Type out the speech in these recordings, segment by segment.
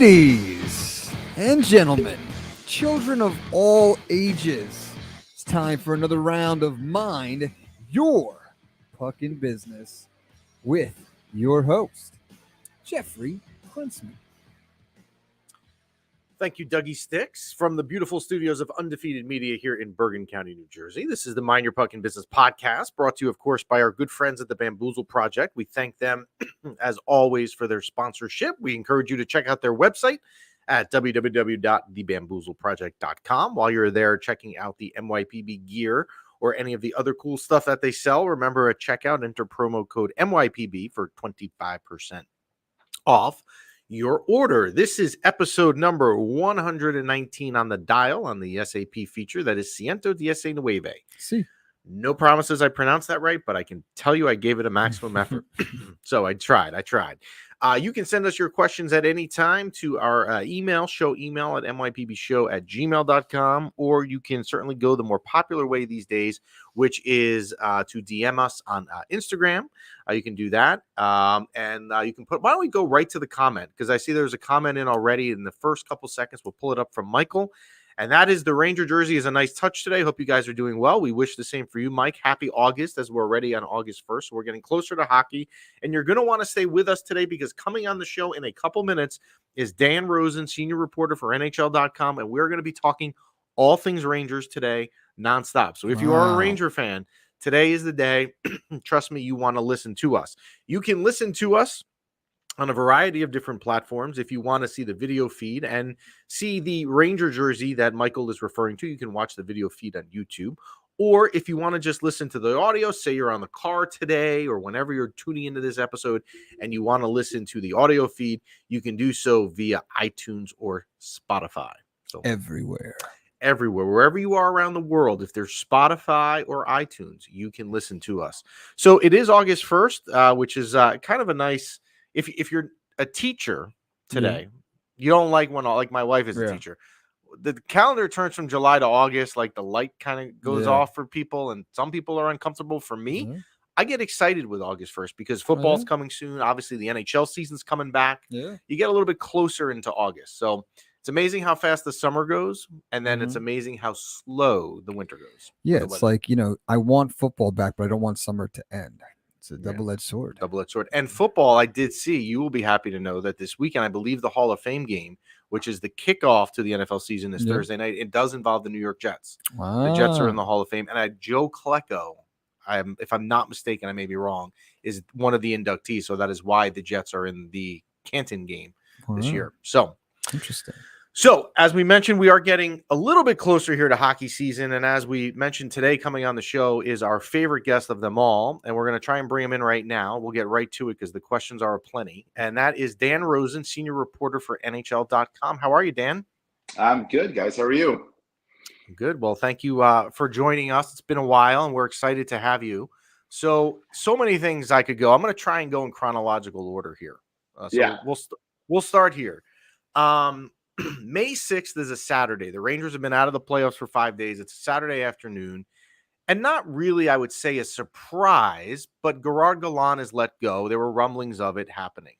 Ladies and gentlemen, children of all ages, it's time for another round of Mind Your Puckin' Business with your host, Jeffrey Klinsman. Thank you, Dougie Sticks, from the beautiful studios of Undefeated Media here in Bergen County, New Jersey. This is the Mind Your Puckin' Business podcast, brought to you, of course, by our good friends at the Bamboozle Project. We thank them, as always, for their sponsorship. We encourage you to check out their website at www.thebamboozleproject.com. While you're there checking out the MYPB gear or any of the other cool stuff that they sell, remember at checkout, enter promo code MYPB for 25% off your order. This is episode number 119 on the dial on the SAP feature. That is Ciento Diez Nueve. See, No promises I pronounced that right, but I can tell you I gave it a maximum effort. So I tried. You can send us your questions at any time to our show email at mypbshow@gmail.com, or you can certainly go the more popular way these days, which is to DM us on Instagram. You can do that. And you can why don't we go right to the comment? Because I see there's a comment in already in the first couple seconds. We'll pull it up from Michael. And that is the Ranger jersey is a nice touch today. Hope you guys are doing well. We wish the same for you, Mike. Happy August, as we're already on August 1st. So we're getting closer to hockey. And you're going to want to stay with us today because coming on the show in a couple minutes is Dan Rosen, senior reporter for NHL.com. And we're going to be talking all things Rangers today, nonstop. So if you are a Ranger fan, today is the day. Trust me, you want to listen to us. You can listen to us on a variety of different platforms. If you want to see the video feed and see the Ranger jersey that Michael is referring to, you can watch the video feed on YouTube. Or if you want to just listen to the audio, say you're on the car today or whenever you're tuning into this episode and you want to listen to the audio feed, you can do so via iTunes or Spotify. So everywhere, wherever you are around the world, if there's Spotify or iTunes, you can listen to us. So it is August 1st, which is kind of a nice... If you're a teacher today, you don't like when, like my wife is a teacher, the calendar turns from July to August, like the light kind of goes off for people, and some people are uncomfortable. For me, I get excited with August 1st because football's coming soon. Obviously, the NHL season's coming back. You get a little bit closer into August. So it's amazing how fast the summer goes, and then it's amazing how slow the winter goes. Yeah, it's like, I want football back, but I don't want summer to end. It's a double-edged sword. And football, I did see, you will be happy to know that this weekend, I believe the Hall of Fame game, which is the kickoff to the NFL season this Thursday night, it does involve the New York Jets. The Jets are in the Hall of Fame. And Joe Klecko, if I'm not mistaken, I may be wrong, is one of the inductees. So that is why the Jets are in the Canton game this year. So interesting. So, as we mentioned, we are getting a little bit closer here to hockey season. And as we mentioned today, coming on the show is our favorite guest of them all. And we're going to try and bring him in right now. We'll get right to it because the questions are aplenty. And that is Dan Rosen, senior reporter for NHL.com. How are you, Dan? I'm good, guys. How are you? Good. Well, thank you for joining us. It's been a while, and we're excited to have you. So many things I could go. I'm going to try and go in chronological order here. We'll start here. May 6th is a Saturday. The Rangers have been out of the playoffs for 5 days. It's a Saturday afternoon. And not really, I would say, a surprise, but Gerard Gallant is let go. There were rumblings of it happening.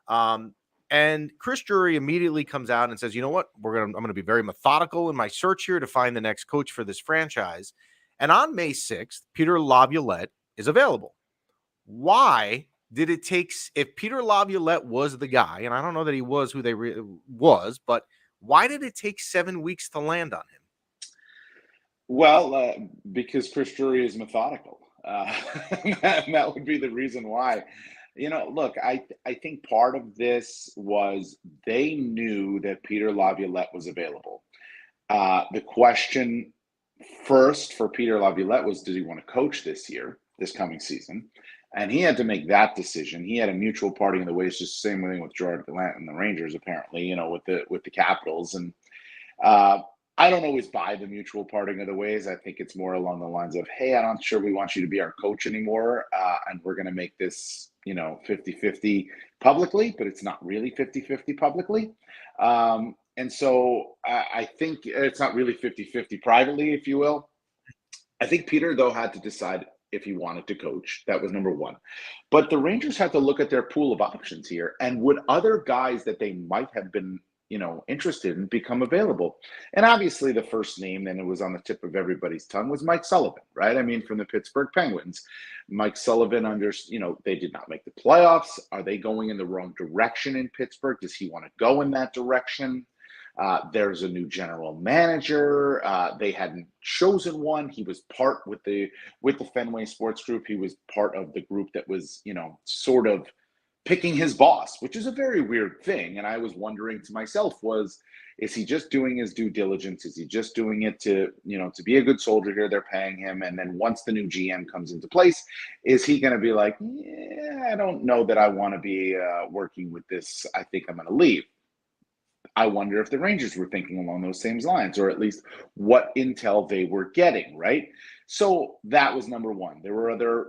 And Chris Drury immediately comes out and says, you know what? I'm going to be very methodical in my search here to find the next coach for this franchise. And on May 6th, Peter Laviolette is available. Why did it take, if Peter Laviolette was the guy, and I don't know that he was who they was, but why did it take 7 weeks to land on him? Well, because Chris Drury is methodical. That would be the reason why. Look, I think part of this was they knew that Peter Laviolette was available. The question first for Peter Laviolette was, does he want to coach this coming season? And he had to make that decision. He had a mutual parting of the ways, just the same thing with Gerard Gallant and the Rangers, apparently, with the Capitals. And I don't always buy the mutual parting of the ways. I think it's more along the lines of, hey, I'm not sure we want you to be our coach anymore. And we're going to make this, 50-50 publicly, but it's not really 50-50 publicly. And so I think it's not really 50-50 privately, if you will. I think Peter, though, had to decide if he wanted to coach. That was number one. But the Rangers had to look at their pool of options here, and would other guys that they might have been, interested in become available? And obviously the first name, and it was on the tip of everybody's tongue, was Mike Sullivan, right? I mean, from the Pittsburgh Penguins. Mike Sullivan, they did not make the playoffs. Are they going in the wrong direction in Pittsburgh? Does he want to go in that direction? There's a new general manager. They hadn't chosen one. He was part with the Fenway Sports Group. He was part of the group that was, sort of picking his boss, which is a very weird thing. And I was wondering to myself, is he just doing his due diligence? Is he just doing it to be a good soldier here? They're paying him. And then once the new GM comes into place, is he going to be like, yeah, I don't know that I want to be working with this. I think I'm going to leave. I wonder if the Rangers were thinking along those same lines, or at least what intel they were getting, right? So that was number one. There were other,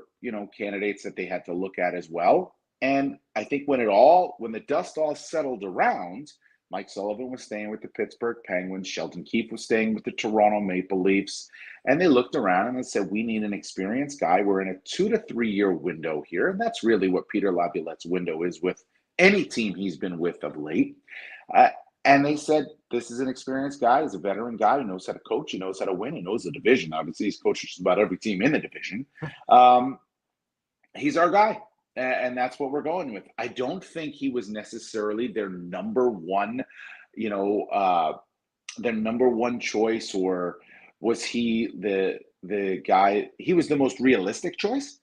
candidates that they had to look at as well. And I think when the dust all settled around, Mike Sullivan was staying with the Pittsburgh Penguins. Sheldon Keefe was staying with the Toronto Maple Leafs. And they looked around and they said, we need an experienced guy. We're in a 2 to 3 year window here. And that's really what Peter Laviolette's window is with any team he's been with of late. And they said, this is an experienced guy. He's a veteran guy. He knows how to coach. He knows how to win. He knows the division. Obviously, he's coached just about every team in the division. He's our guy. And that's what we're going with. I don't think he was necessarily their number one, their number one choice, or was he the guy? He was the most realistic choice.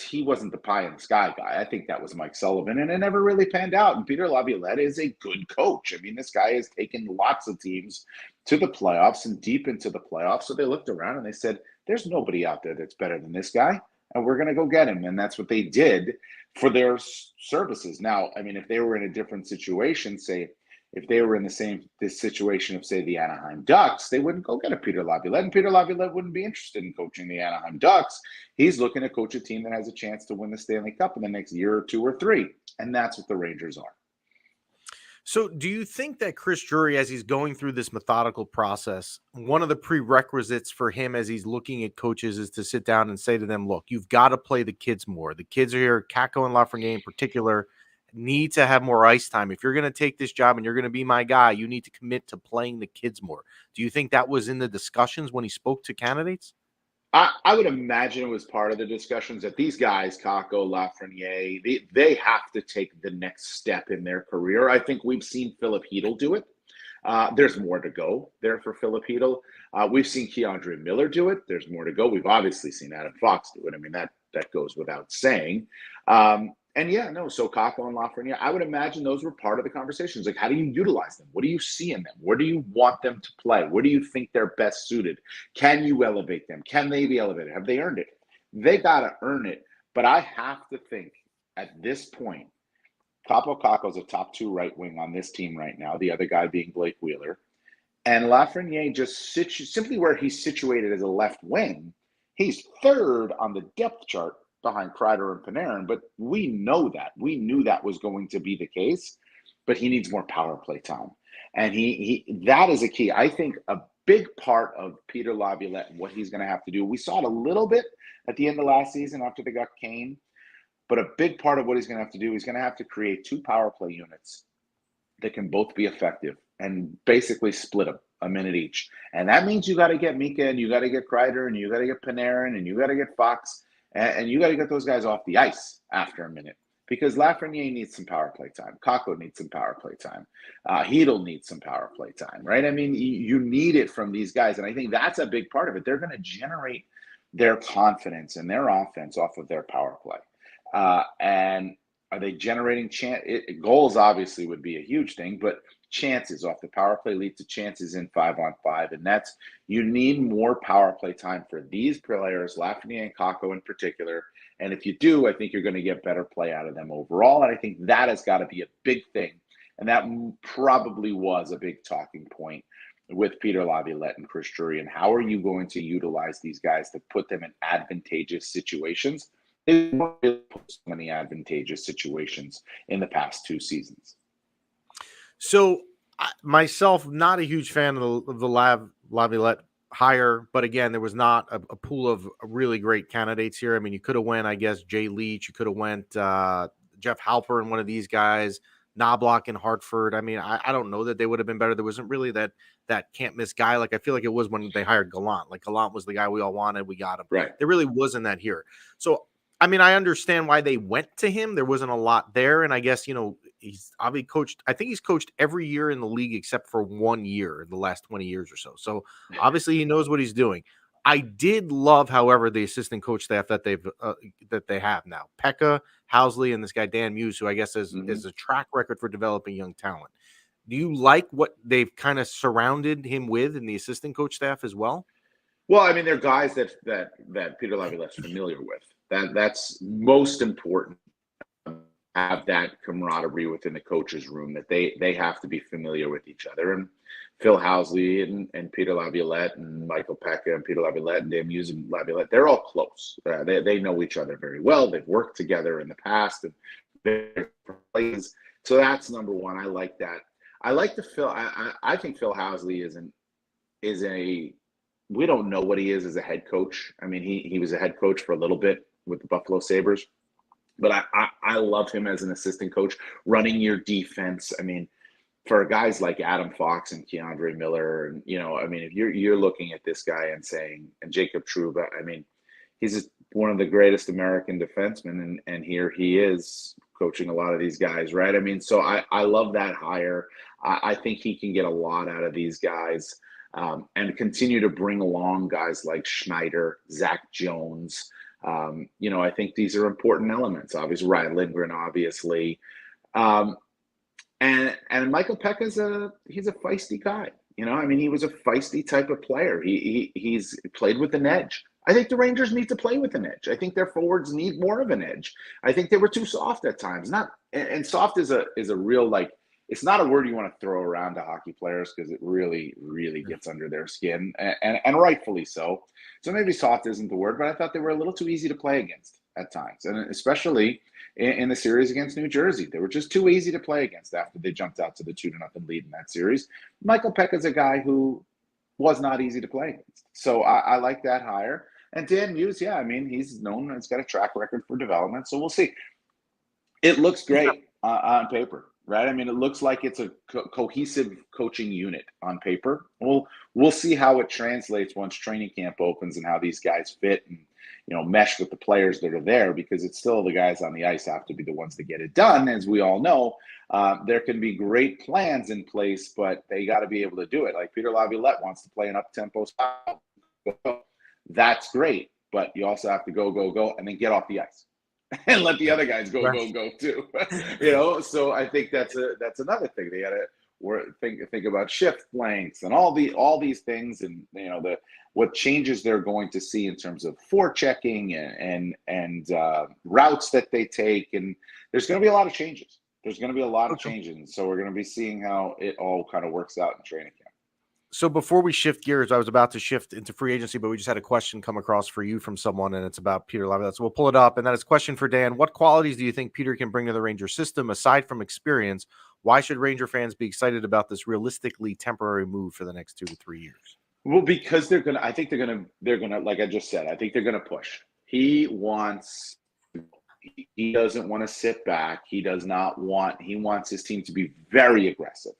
He wasn't the pie in the sky guy. I think that was Mike Sullivan, and it never really panned out. And Peter Laviolette is a good coach. I mean, this guy has taken lots of teams to the playoffs and deep into the playoffs. So they looked around and they said, there's nobody out there that's better than this guy, and we're going to go get him. And that's what they did for their services. Now, I mean, if they were in a different situation, say, if they were in this situation of, say, the Anaheim Ducks, they wouldn't go get a Peter Laviolette, and Peter Laviolette wouldn't be interested in coaching the Anaheim Ducks. He's looking to coach a team that has a chance to win the Stanley Cup in the next year or 2 or 3, and that's what the Rangers are. So do you think that Chris Drury, as he's going through this methodical process, one of the prerequisites for him as he's looking at coaches is to sit down and say to them, look, you've got to play the kids more. The kids are here, Kakko and Lafrenière in particular, need to have more ice time. If you're going to take this job and you're going to be my guy, you need to commit to playing the kids more. Do you think that was in the discussions when he spoke to candidates? I would imagine it was part of the discussions that these guys, Kakko, Lafrenière, they have to take the next step in their career. I think we've seen Philip Hedl do it. There's more to go there for Philip Hedl. We've seen Keandre Miller do it. There's more to go. We've obviously seen Adam Fox do it. I mean, that goes without saying. So Kakko and Lafrenière, I would imagine those were part of the conversations. Like, how do you utilize them? What do you see in them? Where do you want them to play? Where do you think they're best suited? Can you elevate them? Can they be elevated? Have they earned it? They got to earn it. But I have to think at this point, Kakko is a top 2 right wing on this team right now, the other guy being Blake Wheeler. And Lafrenière just simply where he's situated as a left wing, he's 3rd on the depth chart behind Kreider and Panarin, but we know that. We knew that was going to be the case, but he needs more power play time. And he that is a key. I think a big part of Peter Laviolette and what he's going to have to do, we saw it a little bit at the end of last season after they got Kane, but a big part of what he's going to have to do, he's going to have to create 2 power play units that can both be effective and basically split them a minute each. And that means you got to get Mika, and you got to get Kreider, and you got to get Panarin, and you got to get Fox. And you got to get those guys off the ice after a minute, because Lafrenière needs some power play time. Kakko needs some power play time. Hedl needs some power play time, right? I mean, you need it from these guys. And I think that's a big part of it. They're going to generate their confidence and their offense off of their power play. And are they generating goals? Obviously would be a huge thing, but chances off the power play lead to chances in 5-on-5. And you need more power play time for these players, Lafrenière and Kakko in particular. And if you do, I think you're going to get better play out of them overall. And I think that has got to be a big thing. And that probably was a big talking point with Peter Laviolette and Chris Drury. And how are you going to utilize these guys to put them in advantageous situations? They weren't really put so many advantageous situations in the past 2 seasons. So myself, not a huge fan of the Laviolette hire, but again, there was not a pool of really great candidates here. I mean, you could have went, I guess, Jay Leach. You could have went Jeff Halper and one of these guys, Knobloch in Hartford. I mean, I don't know that they would have been better. There wasn't really that can't miss guy. Like I feel like it was when they hired Gallant. Like Gallant was the guy we all wanted. We got him. Right. There really wasn't that here. So I mean, I understand why they went to him. There wasn't a lot there, and I guess he's obviously coached. I think he's coached every year in the league except for 1 year in the last 20 years or so. So obviously he knows what he's doing. I did love, however, the assistant coach staff that they have now. Pekka, Housley, and this guy Dan Muse, who I guess is a track record for developing young talent. Do you like what they've kind of surrounded him with in the assistant coach staff as well? Well, I mean, they're guys that Peter Laviolette's familiar with. That's most important. Have that camaraderie within the coach's room, that they have to be familiar with each other. And Phil Housley and Peter Laviolette and Michael Pekka and Peter Laviolette and Dan Muse and Laviolette, they're all close. They know each other very well. They've worked together in the past and plays. So that's number one. I like that. I like the Phil. I think Phil Housley is a. We don't know what he is as a head coach. I mean, he was a head coach for a little bit with the Buffalo Sabres, but I love him as an assistant coach, running your defense. I mean, for guys like Adam Fox and Keandre Miller, and I mean, if you're looking at this guy and saying, and Jacob Trouba, I mean, he's one of the greatest American defensemen, and here he is coaching a lot of these guys, right? I mean, so I love that hire. I think he can get a lot out of these guys. And continue to bring along guys like Schneider, Zach Jones. I think these are important elements. Obviously, Ryan Lindgren, obviously, and Michael Pekka he's a feisty guy. I mean, he was a feisty type of player. He's played with an edge. I think the Rangers need to play with an edge. I think their forwards need more of an edge. I think they were too soft at times. And soft is a real it's not a word you want to throw around to hockey players because it really, really gets under their skin, and rightfully so. So maybe soft isn't the word, but I thought they were a little too easy to play against at times, and especially in the series against New Jersey. They were just too easy to play against after they jumped out to the 2-0 lead in that series. Michael Pekka is a guy who was not easy to play against. So I like that hire. And Dan Muse, yeah, I mean, he's got a track record for development, so we'll see. It looks great on paper. Right. I mean, it looks like it's a cohesive coaching unit on paper. We'll see how it translates once training camp opens and how these guys fit and, mesh with the players that are there, because it's still the guys on the ice have to be the ones that get it done. As we all know, there can be great plans in place, but they got to be able to do it. Like Peter Laviolette wants to play an up-tempo style. That's great. But you also have to go, and then get off the ice. And let the other guys go too. So I think that's another thing. They got to think about shift lengths and all these things, and what changes they're going to see in terms of forechecking and routes that they take, and there's going to be a lot of changes. So we're going to be seeing how it all kind of works out in training camp. So before we shift gears, I was about to shift into free agency, but we just had a question come across for you from someone, and it's about Peter Laviolette. So we'll pull it up, and that is a question for Dan. What qualities do you think Peter can bring to the Ranger system aside from experience? Why should Ranger fans be excited about this realistically temporary move for the next 2 to 3 years? Well, because they're gonna, like I just said, I think they're gonna push. He doesn't want to sit back. He wants his team to be very aggressive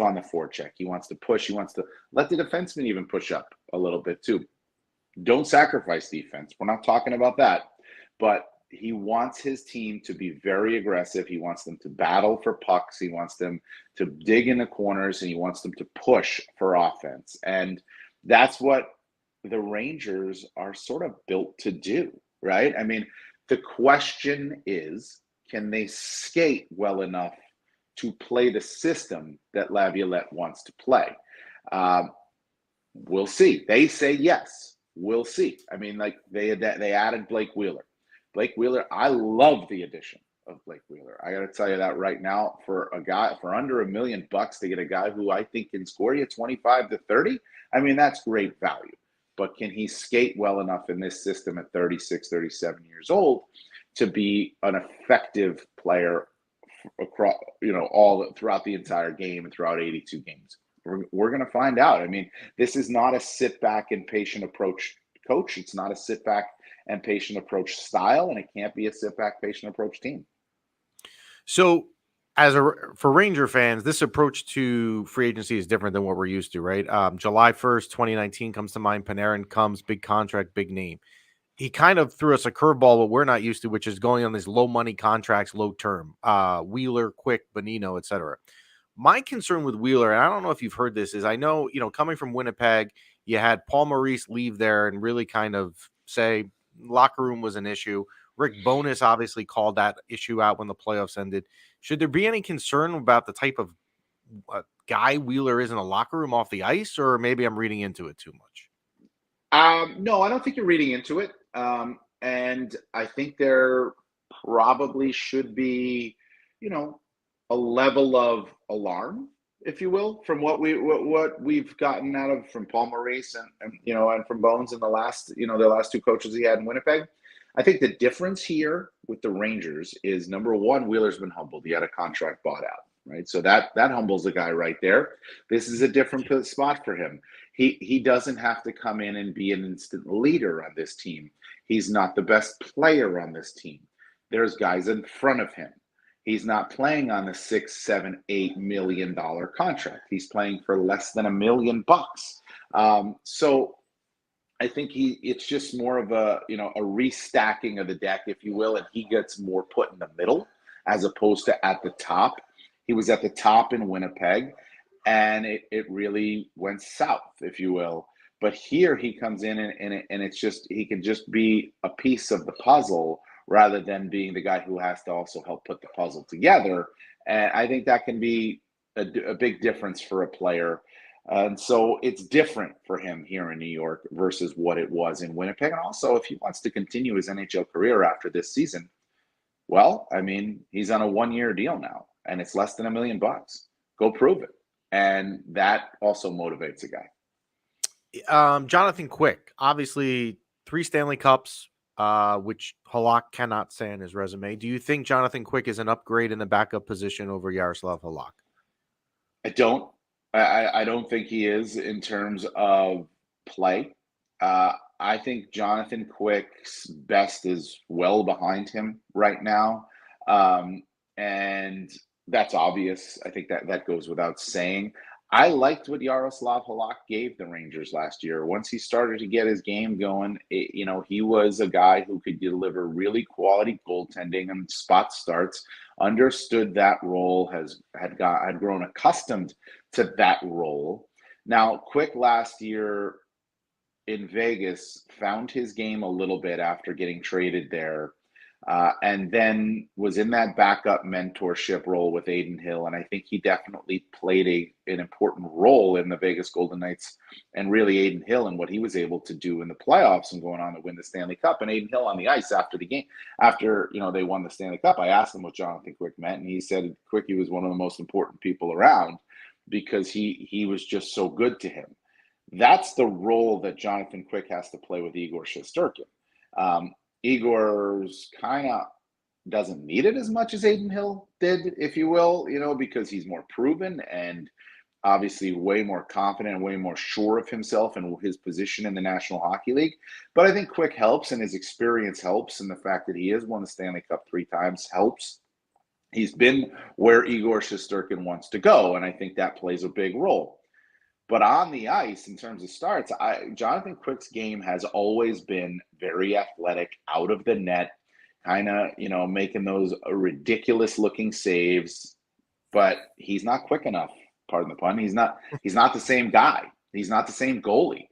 on the forecheck. He wants to push. He wants to let the defenseman even push up a little bit too. Don't sacrifice defense. We're not talking about that. But he wants his team to be very aggressive. He wants them to battle for pucks. He wants them to dig in the corners, and he wants them to push for offense. And that's what the Rangers are sort of built to do, right? I mean, the question is, can they skate well enough to play the system that Laviolette wants to play? We'll see. They say yes. We'll see. I mean, like they added Blake Wheeler. I love the addition of Blake Wheeler. I got to tell you that right now, for under $1 million to get a guy who I think can score you 25 to 30. I mean, that's great value. But can he skate well enough in this system at 36, 37 years old to be an effective player across, all throughout the entire game and throughout 82 games? We're going to find out. I mean, this is not a sit back and patient approach coach. It's not a sit back and patient approach style, and it can't be a sit back, patient approach team. So, for Ranger fans, this approach to free agency is different than what we're used to, right? July 1st, 2019 comes to mind. Panarin comes, big contract, big name. He kind of threw us a curveball, what we're not used to, which is going on these low money contracts, low term. Wheeler, Quick, Bonino, etc. My concern with Wheeler, and I don't know if you've heard this, is I know, coming from Winnipeg, you had Paul Maurice leave there and really kind of say locker room was an issue. Rick Bowness obviously called that issue out when the playoffs ended. Should there be any concern about the type of guy Wheeler is in a locker room off the ice, or maybe I'm reading into it too much? No, I don't think you're reading into it. And I think there probably should be, a level of alarm, if you will, from what we've gotten out of from Paul Maurice and from Bones in the last two coaches he had in Winnipeg. I think the difference here with the Rangers is, number one, Wheeler's been humbled. He had a contract bought out, right? So that humbles the guy right there. This is a different spot for him. He doesn't have to come in and be an instant leader on this team. He's not the best player on this team. There's guys in front of him. He's not playing on a $6, $7, $8 million contract. He's playing for less than $1 million. So I think it's just more of a restacking of the deck, if you will, and he gets more put in the middle as opposed to at the top. He was at the top in Winnipeg, and it really went south, if you will. But here he comes in and it's just, he can just be a piece of the puzzle rather than being the guy who has to also help put the puzzle together. And I think that can be a big difference for a player. And so it's different for him here in New York versus what it was in Winnipeg. And also, if he wants to continue his NHL career after this season, well, I mean, he's on a 1-year deal now, and it's less than $1 million. Go prove it. And that also motivates a guy. Jonathan Quick, obviously 3 Stanley Cups, which Halak cannot say on his resume. Do you think Jonathan Quick is an upgrade in the backup position over Yaroslav Halak? I don't. I don't think he is in terms of play. I think Jonathan Quick's best is well behind him right now. And that's obvious. I think that goes without saying. I liked what Yaroslav Halak gave the Rangers last year. Once he started to get his game going, he was a guy who could deliver really quality goaltending and spot starts, understood that role, had grown accustomed to that role. Now, Quick last year in Vegas found his game a little bit after getting traded there. And then was in that backup mentorship role with Adin Hill. And I think he definitely played an important role in the Vegas Golden Knights and really Adin Hill and what he was able to do in the playoffs and going on to win the Stanley Cup. And Adin Hill on the ice after the game, after they won the Stanley Cup, I asked him what Jonathan Quick meant. And he said Quick, he was one of the most important people around because he was just so good to him. That's the role that Jonathan Quick has to play with Igor Shesterkin. Igor's kind of doesn't need it as much as Adin Hill did, if you will, because he's more proven and obviously way more confident and way more sure of himself and his position in the National Hockey League. But I think Quick helps, and his experience helps, and the fact that he has won the Stanley Cup 3 times helps. He's been where Igor Shesterkin wants to go, and I think that plays a big role. But on the ice, in terms of starts, Jonathan Quick's game has always been very athletic, out of the net, kind of, making those ridiculous-looking saves. But he's not quick enough, pardon the pun. He's not the same guy. He's not the same goalie.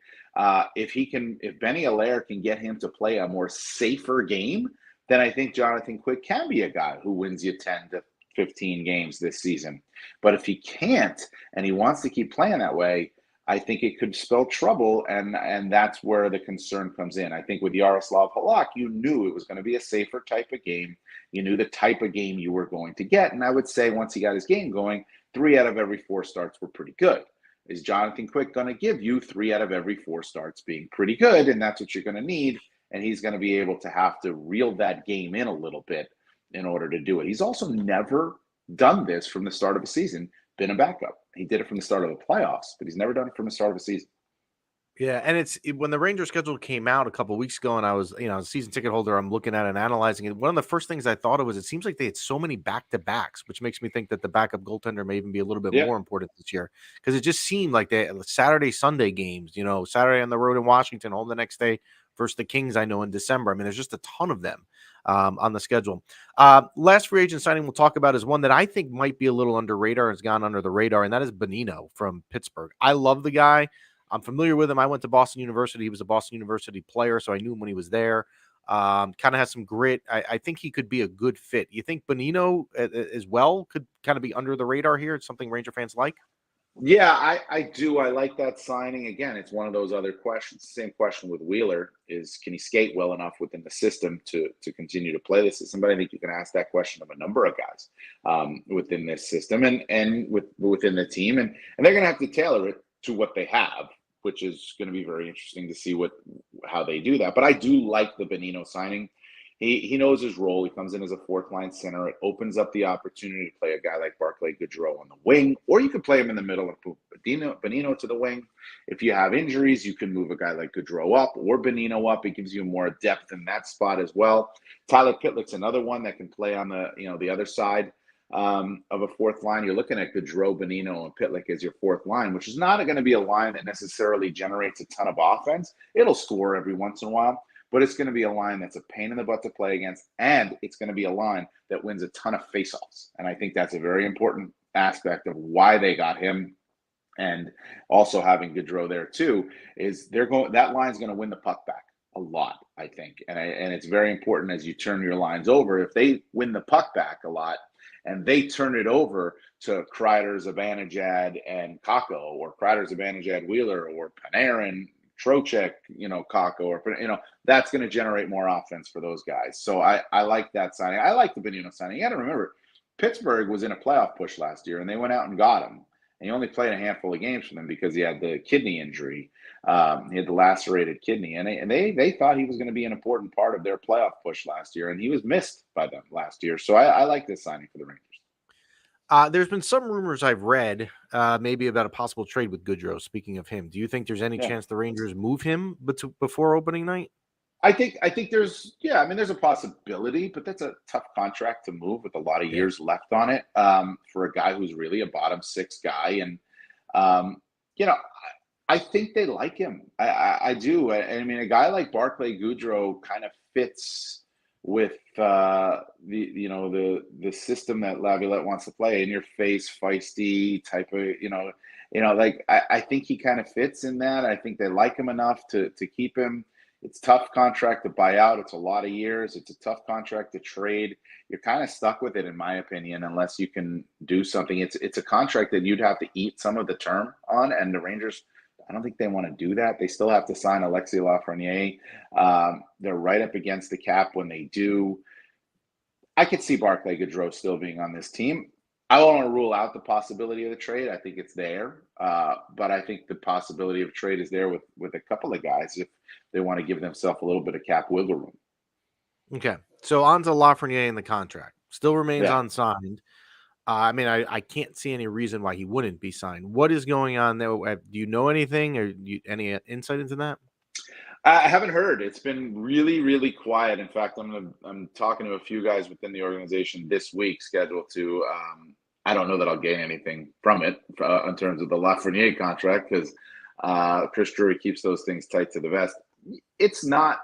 If Benny Allaire can get him to play a more safer game, then I think Jonathan Quick can be a guy who wins you 10 to 15 games this season. But if he can't and he wants to keep playing that way, I think it could spell trouble, and that's where the concern comes in. I think with Yaroslav Halak, you knew it was going to be a safer type of game. You knew the type of game you were going to get, and I would say once he got his game going, 3 out of every 4 starts were pretty good. Is Jonathan Quick going to give you 3 out of every 4 starts being pretty good, and that's what you're going to need, and he's going to be able to have to reel that game in a little bit in order to do it. He's also never done this from the start of a season, been a backup. He did it from the start of the playoffs, but he's never done it from the start of a season. Yeah, and when the Rangers schedule came out a couple of weeks ago, and I was, a season ticket holder, I'm looking at it and analyzing it. One of the first things I thought of was it seems like they had so many back-to-backs, which makes me think that the backup goaltender may even be a little bit Yeah. more important this year, because it just seemed like they Saturday, Sunday games. Saturday on the road in Washington, home the next day versus the Kings. I know in December. I mean, there's just a ton of them on the schedule. Last free agent signing we'll talk about is one that I think might be a little under radar, has gone under the radar, and that is Bonino from Pittsburgh. I love the guy. I'm familiar with him. I went to Boston University. He was a Boston University player, so I knew him when he was there. Kind of has some grit. I think he could be a good fit. You think Bonino as well could kind of be under the radar here? It's something Ranger fans like? Yeah, I do. I like that signing. Again, it's one of those other questions. Same question with Wheeler is, can he skate well enough within the system to continue to play the system? But I think you can ask that question of a number of guys within this system and within the team. And they're going to have to tailor it to what they have, which is going to be very interesting to see how they do that. But I do like the Bonino signing. He knows his role. He comes in as a fourth line center. It opens up the opportunity to play a guy like Barclay Goodrow on the wing, or you could play him in the middle and put Bonino to the wing. If you have injuries, you can move a guy like Goodrow up or Bonino up. It gives you more depth in that spot as well. Tyler Pitlick's another one that can play on the other side of a fourth line. You're looking at Goodrow, Bonino, and Pitlick as your fourth line, which is not going to be a line that necessarily generates a ton of offense. It'll score every once in a while, but it's going to be a line that's a pain in the butt to play against, and it's going to be a line that wins a ton of faceoffs. And I think that's a very important aspect of why they got him. And also having Goodrow there too is that line's going to win the puck back a lot, I think. And it's very important as you turn your lines over. If they win the puck back a lot and they turn it over to Kreider, Zibanejad, and Kakko, or Kreider, Zibanejad, Wheeler, or Panarin, Trocheck, Kakko, or that's going to generate more offense for those guys. So I like that signing. I like the Bonino signing. You got to remember, Pittsburgh was in a playoff push last year, and they went out and got him. And he only played a handful of games for them because he had the kidney injury. He had the lacerated kidney, and they thought he was going to be an important part of their playoff push last year, and he was missed by them last year. So I like this signing for the Rangers. There's been some rumors I've read, maybe about a possible trade with Goodrow. Speaking of him, do you think there's any chance the Rangers move him before opening night? I think there's a possibility, but that's a tough contract to move with a lot of years left on it for a guy who's really a bottom six guy. And, I think they like him. I do. I mean, a guy like Barclay Goodrow kind of fits with the system that Laviolette wants to play, in your face, feisty type of, I think he kind of fits in that. I think they like him enough to keep him. It's a tough contract to buy out. It's a lot of years. It's a tough contract to trade. You're kind of stuck with it, in my opinion, unless you can do something. It's a contract that you'd have to eat some of the term on, and the Rangers, I don't think they want to do that. They still have to sign Alexis Lafrenière. They're right up against the cap when they do. I could see Barclay Goodrow still being on this team. I don't want to rule out the possibility of the trade. I think it's there. But I think the possibility of trade is there with a couple of guys if they want to give themselves a little bit of cap wiggle room. Okay. So on to Lafrenière in the contract. Still remains unsigned. I mean, I can't see any reason why he wouldn't be signed. What is going on there? Do you know anything, or any insight into that? I haven't heard. It's been really, really quiet. In fact, I'm talking to a few guys within the organization this week, scheduled to. I don't know that I'll gain anything from it in terms of the Lafrenière contract, because Chris Drury keeps those things tight to the vest. It's not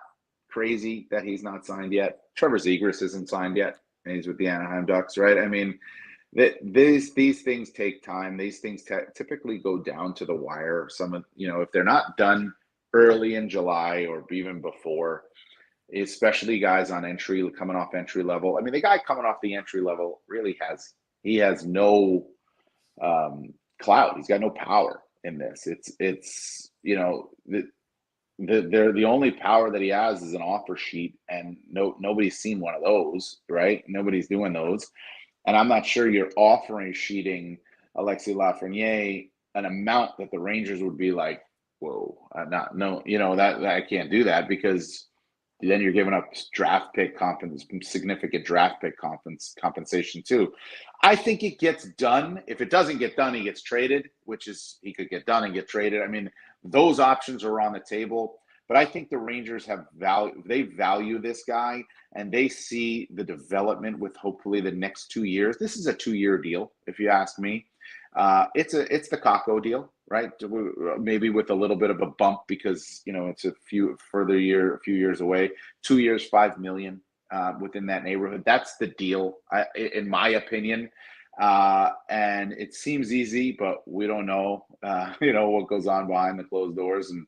crazy that he's not signed yet. Trevor Zegras isn't signed yet, and he's with the Anaheim Ducks, right? I mean, these things take time. These things typically go down to the wire. If they're not done early in July or even before, especially guys coming off entry level. I mean, the guy coming off the entry level really has no clout. He's got no power in this. The only power that he has is an offer sheet, and nobody's seen one of those, right? Nobody's doing those. And I'm not sure you're sheeting Alexis Lafrenière an amount that the Rangers would be like, whoa, that I can't do that, because then you're giving up significant draft pick compensation too. I think it gets done. If it doesn't get done, he gets traded, which is he could get done and get traded. I mean, those options are on the table. But I think the Rangers have value. They value this guy, and they see the development with hopefully the next 2 years. This is a 2-year deal, if you ask me. It's the Kakko deal, right? Maybe with a little bit of a bump because it's a few years away. 2 years, $5 million within that neighborhood. That's the deal, in my opinion. And it seems easy, but we don't know, what goes on behind the closed doors. And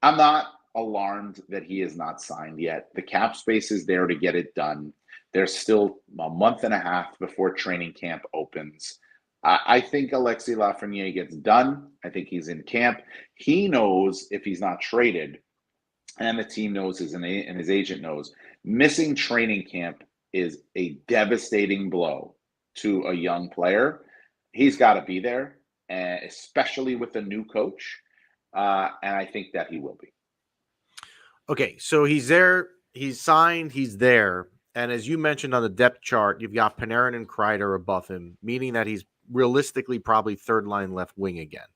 I'm not alarmed that he is not signed yet. The cap space is there to get it done. There's still a month and a half before training camp opens. I think Alexis Lafrenière gets done. I think he's in camp. He knows if he's not traded, and the team knows, and his agent knows, missing training camp is a devastating blow to a young player. He's got to be there, especially with a new coach. And I think that he will be. Okay, so he's there, he's signed, he's there. And as you mentioned on the depth chart, you've got Panarin and Kreider above him, meaning that he's realistically probably third line left wing again.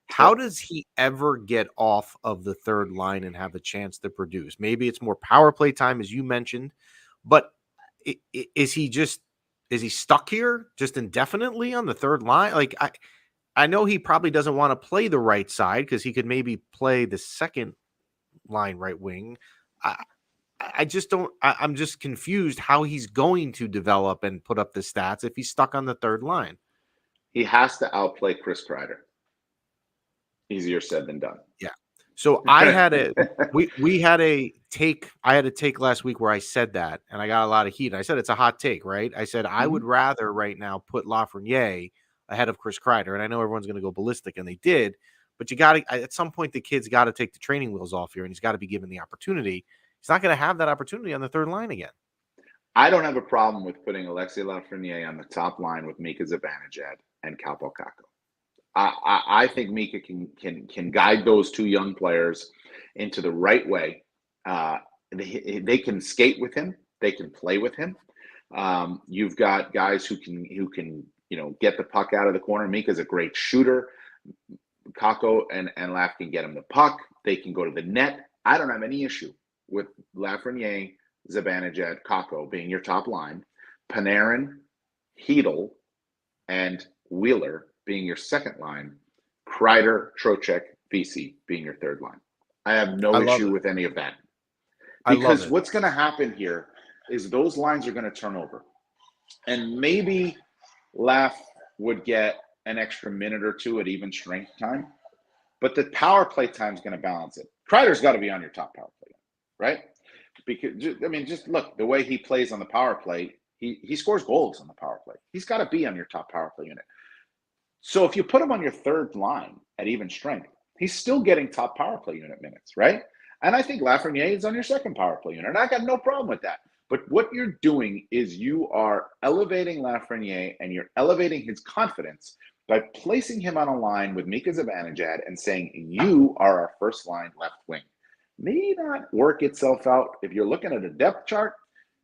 How does he ever get off of the third line and have a chance to produce? Maybe it's more power play time, as you mentioned, but is he stuck here just indefinitely on the third line? Like, I know he probably doesn't want to play the right side because he could maybe play the second line right wing. I just don't. I'm just confused how he's going to develop and put up the stats if he's stuck on the third line. He has to outplay Chris Kreider. Easier said than done. Yeah. So I had we had a take. I had a take last week where I said that, and I got a lot of heat. I said it's a hot take, right? I said I would rather right now put Lafrenière ahead of Chris Kreider, and I know everyone's going to go ballistic, and they did. But you got to, at some point, the kid's got to take the training wheels off here, and he's got to be given the opportunity. He's not going to have that opportunity on the third line again. I don't have a problem with putting Alexis Lafrenière on the top line with Mika Zibanejad and Kakko. I think Mika can guide those two young players into the right way. They can skate with him. They can play with him. You've got guys who can get the puck out of the corner. Mika's a great shooter. Kakko and Laf can get him the puck. They can go to the net. I don't have any issue with Lafrenière, Zibanejad, Kakko being your top line, Panarin, Hedl, and Wheeler being your second line, Kreider, Trocheck, VC being your third line. I have no issue with any of that. Because what's going to happen here is those lines are going to turn over. And maybe Laf would get an extra minute or two at even strength time, but the power play time is going to balance it. Kreider's got to be on your top power play, right? Because, I mean, just look, the way he plays on the power play, he scores goals on the power play. He's got to be on your top power play unit. So if you put him on your third line at even strength, he's still getting top power play unit minutes, right? And I think Lafrenière is on your second power play unit. And I got no problem with that. But what you're doing is you are elevating Lafrenière and you're elevating his confidence by placing him on a line with Mika Zibanejad and saying, you are our first line left wing. May not work itself out. If you're looking at a depth chart,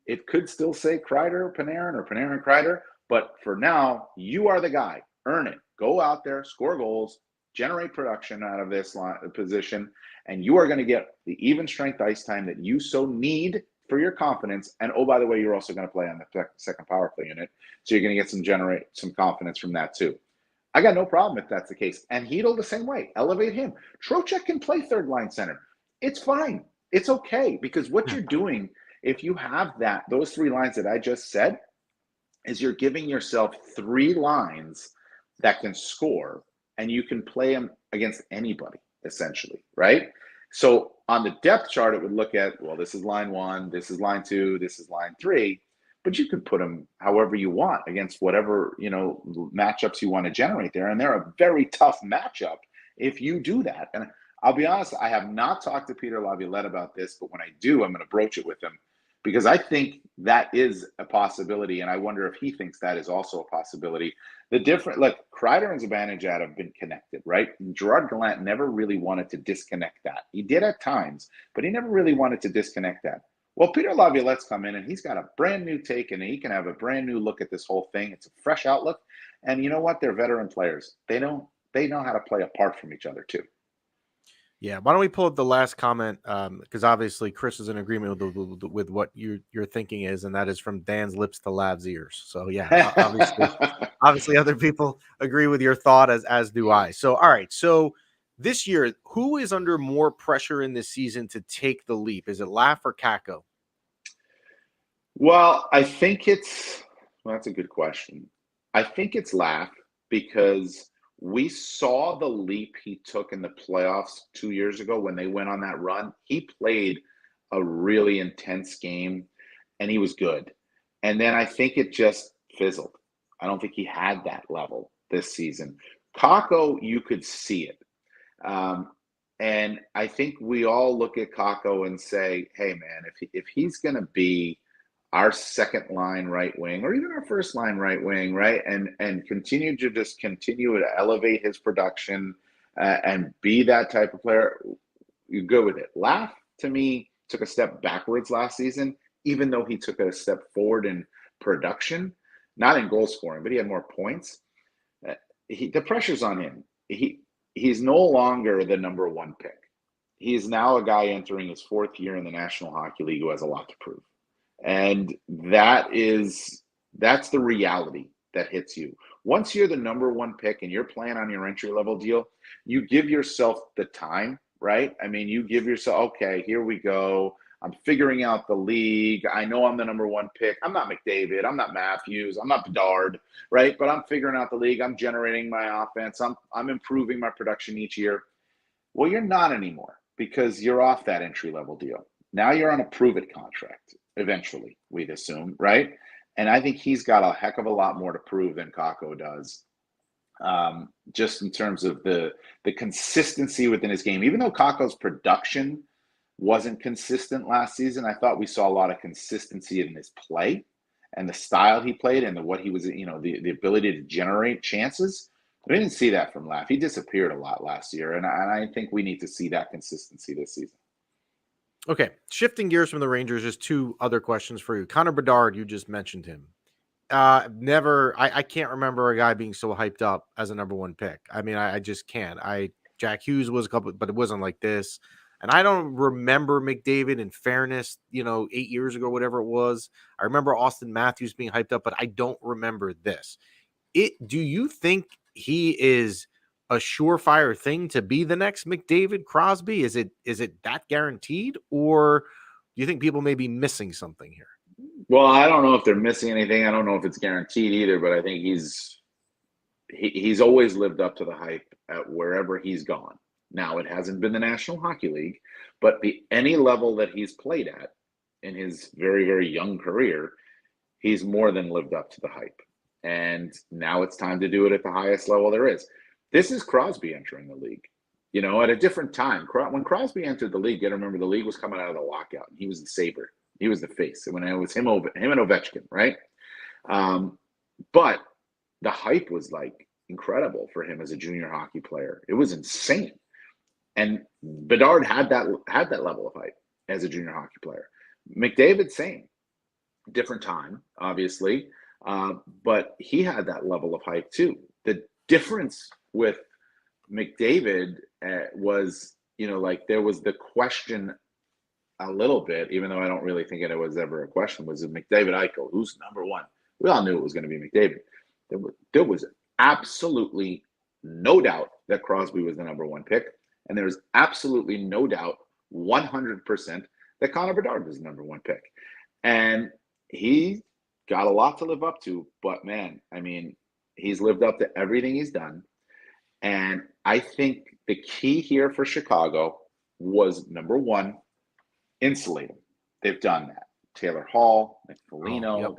it could still say Kreider, Panarin, or Panarin, Kreider. But for now, you are the guy. Earn it. Go out there, score goals, generate production out of this position, and you are going to get the even strength ice time that you so need for your confidence. And oh, by the way, you're also going to play on the second power play unit, so you're going to get generate some confidence from that too. I got no problem if that's the case. And Hedl the same way. Elevate him. Trocheck can play third line center. It's fine. It's okay, because what you're doing, if you have those three lines that I just said, is you're giving yourself three lines that can score, and you can play them against anybody, essentially, right? So on the depth chart, it would look at, well, this is line one, this is line two, this is line three, but you could put them however you want against whatever, matchups you want to generate there. And they're a very tough matchup if you do that. And I'll be honest, I have not talked to Peter Laviolette about this, but when I do, I'm going to broach it with him, because I think that is a possibility, and I wonder if he thinks that is also a possibility. Kreider and Zibanejad have been connected, right? And Gerard Gallant never really wanted to disconnect that. He did at times, but he never really wanted to disconnect that. Well, Peter Laviolette's come in and he's got a brand new take and he can have a brand new look at this whole thing. It's a fresh outlook. And you know what? They're veteran players. They know how to play apart from each other too. Yeah, why don't we pull up the last comment? Because obviously Chris is in agreement with what your thinking is, and that is from Dan's lips to Lav's ears. So yeah, obviously other people agree with your thought, as do I. So all right, so this year, who is under more pressure in this season to take the leap? Is it Laf or Kakko? Well, I think that's a good question. I think it's Laugh because we saw the leap he took in the playoffs 2 years ago when they went on that run. He played a really intense game and he was good. And then I think it just fizzled. I don't think he had that level this season. Kakko, you could see it. And I think we all look at Kakko and say, hey, man, if he's going to be our second line right wing or even our first line right wing, right, and continue to elevate his production and be that type of player, you go with it. Laugh, to me, took a step backwards last season, even though he took a step forward in production, not in goal scoring, but he had more points. The pressure's on him. He's no longer the number one pick. He's now a guy entering his fourth year in the National Hockey League who has a lot to prove. And that's the reality that hits you. Once you're the number one pick and you're playing on your entry level deal, you give yourself the time, right? I mean, you give yourself, okay, here we go. I'm figuring out the league. I know I'm the number one pick. I'm not McDavid. I'm not Matthews. I'm not Bedard, right? But I'm figuring out the league. I'm generating my offense. I'm improving my production each year. Well, you're not anymore because you're off that entry level deal. Now you're on a prove it contract eventually, we'd assume, right? And I think he's got a heck of a lot more to prove than Kakko does. Just in terms of the consistency within his game. Even though Kakko's production wasn't consistent last season, I thought we saw a lot of consistency in his play and the style he played and what he was, the ability to generate chances. We didn't see that from Laff. He disappeared a lot last year, and I think we need to see that consistency this season. Okay, shifting gears from the Rangers, just two other questions for you. Connor Bedard, you just mentioned him. I can't remember a guy being so hyped up as a number one pick. I mean, I just can't. Jack Hughes was a couple, but it wasn't like this. And I don't remember McDavid, in fairness, 8 years ago, whatever it was. I remember Austin Matthews being hyped up, but I don't remember this. Do you think he is a surefire thing to be the next McDavid, Crosby? Is it that guaranteed, or do you think people may be missing something here? Well, I don't know if they're missing anything. I don't know if it's guaranteed either, but I think he's always lived up to the hype at wherever he's gone. Now, it hasn't been the National Hockey League, but any level that he's played at in his very, very young career, he's more than lived up to the hype. And now it's time to do it at the highest level there is. This is Crosby entering the league, at a different time. When Crosby entered the league, you got to remember the league was coming out of the lockout, and he was the saber. He was the face. When it was him and Ovechkin, right? But the hype was like incredible for him as a junior hockey player. It was insane. And Bedard had that level of hype as a junior hockey player. McDavid, same. Different time, obviously. But he had that level of hype too. The difference with McDavid was, there was the question a little bit, even though I don't really think it was ever a question, was McDavid Eichel, who's number one? We all knew it was going to be McDavid. There was absolutely no doubt that Crosby was the number one pick. And there was absolutely no doubt, 100%, that Connor Bedard was the number one pick. And he got a lot to live up to, but man, I mean, he's lived up to everything he's done. And I think the key here for Chicago was, number one, insulate him. They've done that. Taylor Hall, Nick Foligno,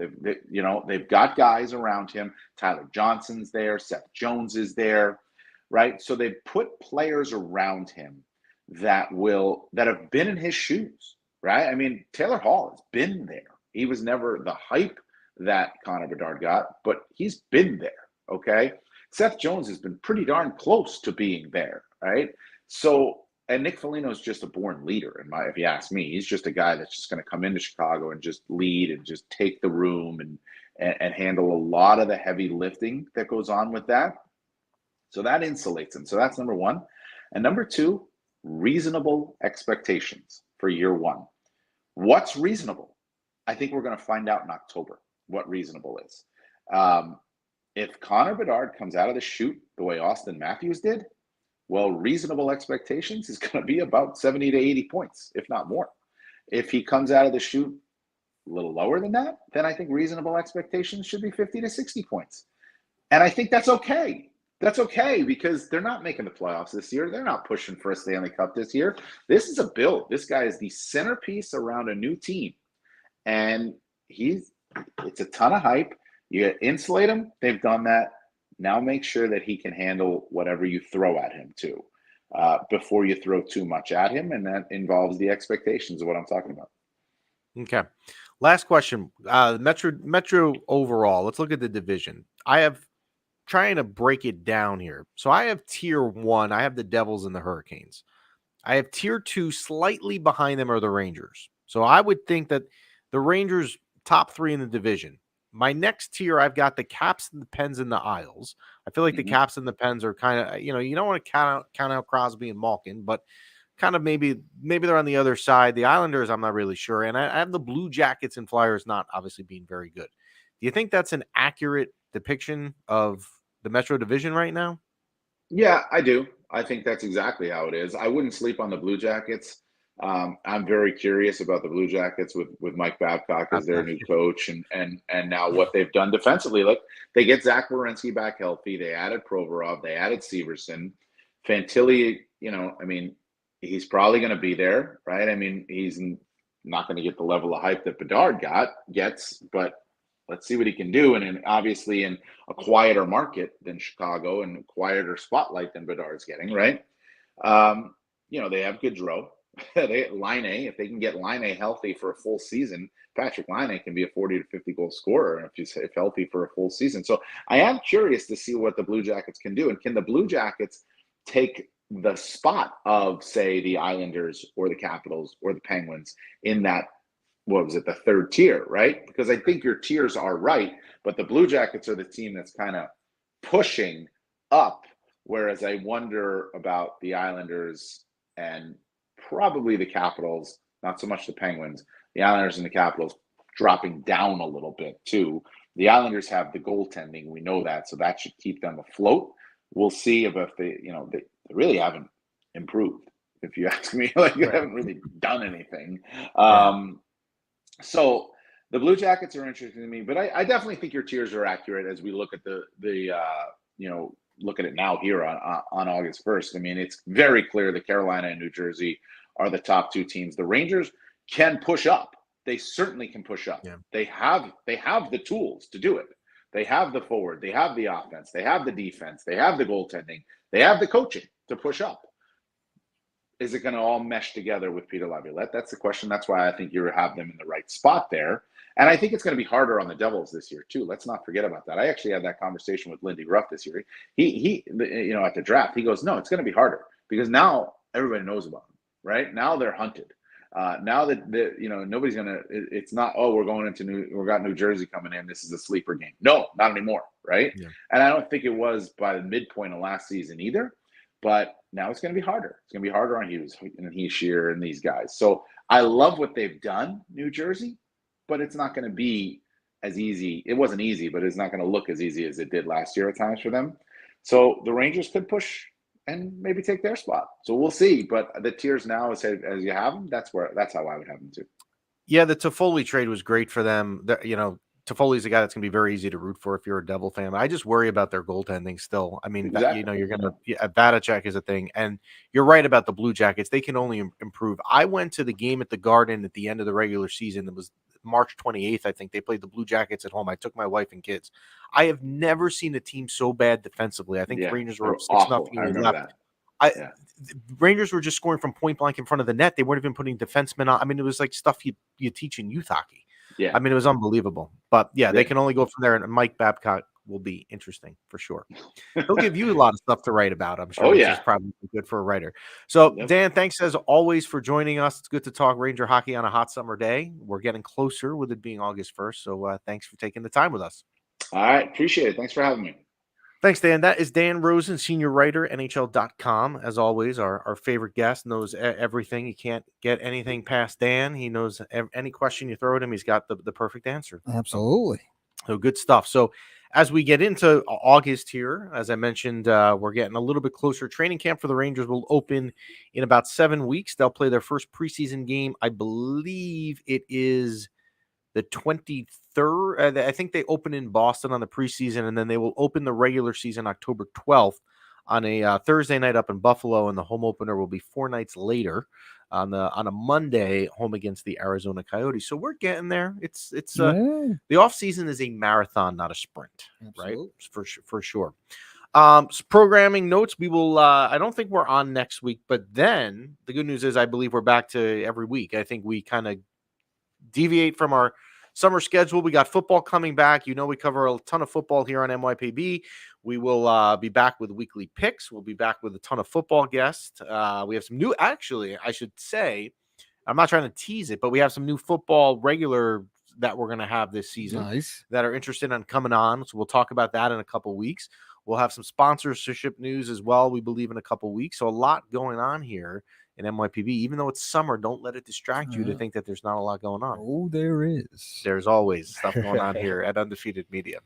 they've got guys around him. Tyler Johnson's there. Seth Jones is there, right? So they've put players around him that have been in his shoes, right? I mean, Taylor Hall has been there. He was never the hype that Connor Bedard got, but he's been there, okay? Seth Jones has been pretty darn close to being there, right? So And Nick Foligno is just a born leader, if you ask me. He's just a guy that's just going to come into Chicago and just lead and just take the room and handle a lot of the heavy lifting that goes on with that. So that insulates him. So that's number one. And number two, reasonable expectations for year one. What's reasonable? I think we're going to find out in October what reasonable is. If Connor Bedard comes out of the chute the way Austin Matthews did, well, reasonable expectations is going to be about 70 to 80 points, if not more. If he comes out of the chute a little lower than that, then I think reasonable expectations should be 50 to 60 points. And I think that's okay. That's okay because they're not making the playoffs this year. They're not pushing for a Stanley Cup this year. This is a build. This guy is the centerpiece around a new team. And it's a ton of hype. You insulate him. They've done that. Now make sure that he can handle whatever you throw at him too, before you throw too much at him. And that involves the expectations of what I'm talking about. Okay. Last question. Metro overall. Let's look at the division. I have trying to break it down here. So I have tier 1. I have the Devils and the Hurricanes. I have tier 2 slightly behind them are the Rangers. So I would think that the Rangers top 3 in the division. My next tier, I've got the Caps and the Pens and the Isles. I feel like the Caps and the Pens are kind of, you don't want to count out Crosby and Malkin, but kind of maybe they're on the other side. The Islanders, I'm not really sure. And I have the Blue Jackets and Flyers not obviously being very good. Do you think that's an accurate depiction of the Metro Division right now? Yeah, I do. I think that's exactly how it is. I wouldn't sleep on the Blue Jackets. I'm very curious about the Blue Jackets with Mike Babcock as their new coach and now what they've done defensively. Look, they get Zach Werenski back healthy. They added Provorov. They added Severson. Fantilli, he's probably going to be there, right? I mean, he's not going to get the level of hype that Bedard gets, but let's see what he can do. And obviously in a quieter market than Chicago and a quieter spotlight than Bedard's getting, right? They have Gaudreau. Line A, if they can get Line A healthy for a full season, Patrick Line A can be a 40 to 50 goal scorer if he's healthy for a full season. So I am curious to see what the Blue Jackets can do. And can the Blue Jackets take the spot of, say, the Islanders or the Capitals or the Penguins in that, the third tier, right? Because I think your tiers are right, but the Blue Jackets are the team that's kind of pushing up, whereas I wonder about the Islanders and probably the Capitals, not so much the Penguins. The Islanders and the Capitals dropping down a little bit too. The Islanders have the goaltending, we know that, so that should keep them afloat. We'll see if they really haven't improved. If you ask me, they haven't really done anything. So the Blue Jackets are interesting to me, but I definitely think your tiers are accurate as we look at look at it now here on August 1st. I mean, it's very clear that Carolina and New Jersey are the top 2 teams. The Rangers can push up. They certainly can push up. Yeah. They have the tools to do it. They have the forward. They have the offense. They have the defense. They have the goaltending. They have the coaching to push up. Is it going to all mesh together with Peter Laviolette? That's the question. That's why I think you have them in the right spot there. And I think it's going to be harder on the Devils this year too. Let's not forget about that. I actually had that conversation with Lindy Ruff this year. He at the draft, he goes, no, it's going to be harder because now everybody knows about them, right? Now they're hunted. Now that nobody's going to. It's not. Oh, we got New Jersey coming in. This is a sleeper game. No, not anymore, right? Yeah. And I don't think it was by the midpoint of last season either. But now it's going to be harder. It's going to be harder on Hughes and Heeshear and these guys. So I love what they've done, New Jersey, but it's not going to be as easy. It wasn't easy, but it's not going to look as easy as it did last year at times for them. So the Rangers could push and maybe take their spot. So we'll see. But the tiers now, as you have them, that's how I would have them too. Yeah, the Toffoli trade was great for them. Toffoli's a guy that's going to be very easy to root for if you're a Devil fan. I just worry about their goaltending still. I mean, exactly. You're going to Vanacek is a thing. And you're right about the Blue Jackets. They can only improve. I went to the game at the Garden at the end of the regular season. It was March 28th, I think. They played the Blue Jackets at home. I took my wife and kids. I have never seen a team so bad defensively. I think the Rangers were up 6-0 left. Rangers were just scoring from point blank in front of the net. They weren't even putting defensemen on. I mean, it was like stuff you teach in youth hockey. Yeah, I mean, it was unbelievable. But they can only go from there. And Mike Babcock will be interesting for sure. He'll give you a lot of stuff to write about, I'm sure, Oh, which yeah. is probably good for a writer. So, Yep. Dan, thanks as always for joining us. It's good to talk Ranger hockey on a hot summer day. We're getting closer with it being August 1st. So, thanks for taking the time with us. All right. Appreciate it. Thanks for having me. Thanks, Dan. That is Dan Rosen, senior writer, NHL.com. As always, our favorite guest, knows everything. You can't get anything past Dan. He knows any question you throw at him, he's got the perfect answer. Absolutely. So good stuff. So as we get into August here, as I mentioned, we're getting a little bit closer. Training camp for the Rangers will open in about 7 weeks. They'll play their first preseason game. I believe it is the 23rd. I think they open in Boston on the preseason, and then they will open the regular season October 12th on a Thursday night up in Buffalo, and the home opener will be 4 nights later on a Monday, home against the Arizona Coyotes. So we're getting there. It's the off season is a marathon, not a sprint. Absolutely. Right? For sure. Programming notes, we will I don't think we're on next week, but then the good news is I believe we're back to every week. I think we kind of deviate from our summer schedule. We got football coming back. You know, we cover a ton of football here on MYPB. We will be back with weekly picks. We'll be back with a ton of football guests. We have some new, actually, I should say, I'm not trying to tease it, but we have some new football regular that we're going to have this season that are interested in coming on. So we'll talk about that in a couple weeks. We'll have some sponsorship news as well, we believe, in a couple weeks. So a lot going on here in MYPB. Even though it's summer, don't let it distract you to think that there's not a lot going on. Oh, there is. There's always stuff going on here at Undefeated Media.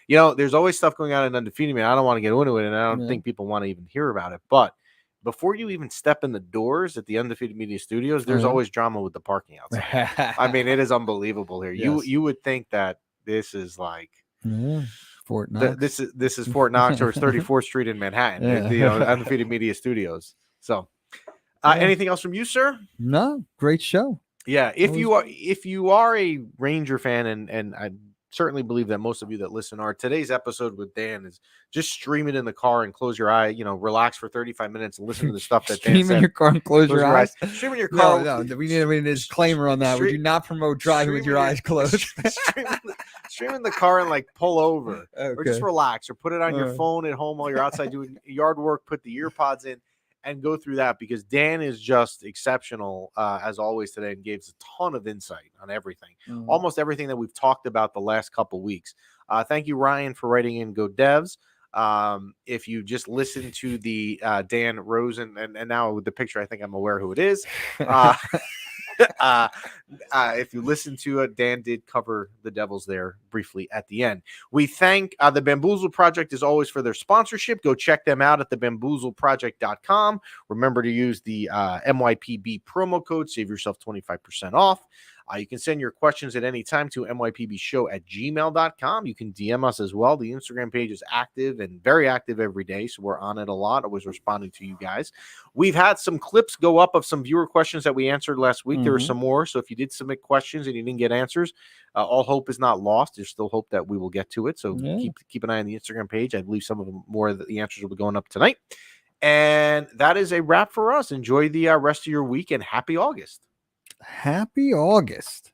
You know, there's always stuff going on at Undefeated Media. I don't want to get into it, and I don't think people want to even hear about it. But before you even step in the doors at the Undefeated Media Studios, there's always drama with the parking outside. I mean, it is unbelievable here. Yes. You would think that this is like Fort Knox. This is Fort Knox or 34th Street in Manhattan. You know, Undefeated Media Studios. So, anything else from you, sir? No, great show. Yeah, if you are a Ranger fan, and I certainly believe that most of you that listen are, today's episode with Dan is just stream it in the car and close your eye, relax for 35 minutes and listen to the stuff that Dan said. Stream in your car and close your eyes. Stream in your car. No, we need a disclaimer on that. We do not promote driving with your eyes closed. Stream in the car and pull over, or just relax, or put it on your phone at home while you're outside doing yard work. Put the ear pods in and go through that, because Dan is just exceptional as always today, and gave us a ton of insight on everything, almost everything that we've talked about the last couple weeks. Thank you, Ryan, for writing in. Go Devs. If you just listen to the Dan Rosen, and now with the picture, I think I'm aware who it is. If you listen to it, Dan did cover the Devils there briefly at the end. We thank the Bamboozle Project, as always, for their sponsorship. Go check them out at thebamboozleproject.com. Remember to use the MYPB promo code. Save yourself 25% off. You can send your questions at any time to mypbshow@gmail.com. You can DM us as well. The Instagram page is active and very active every day, so we're on it a lot, always responding to you guys. We've had some clips go up of some viewer questions that we answered last week. There are some more, so if you did submit questions and you didn't get answers, all hope is not lost. There's still hope that we will get to it, so keep an eye on the Instagram page. I believe some of them more of the answers will be going up tonight. And that is a wrap for us. Enjoy the rest of your week, and happy August. Happy August.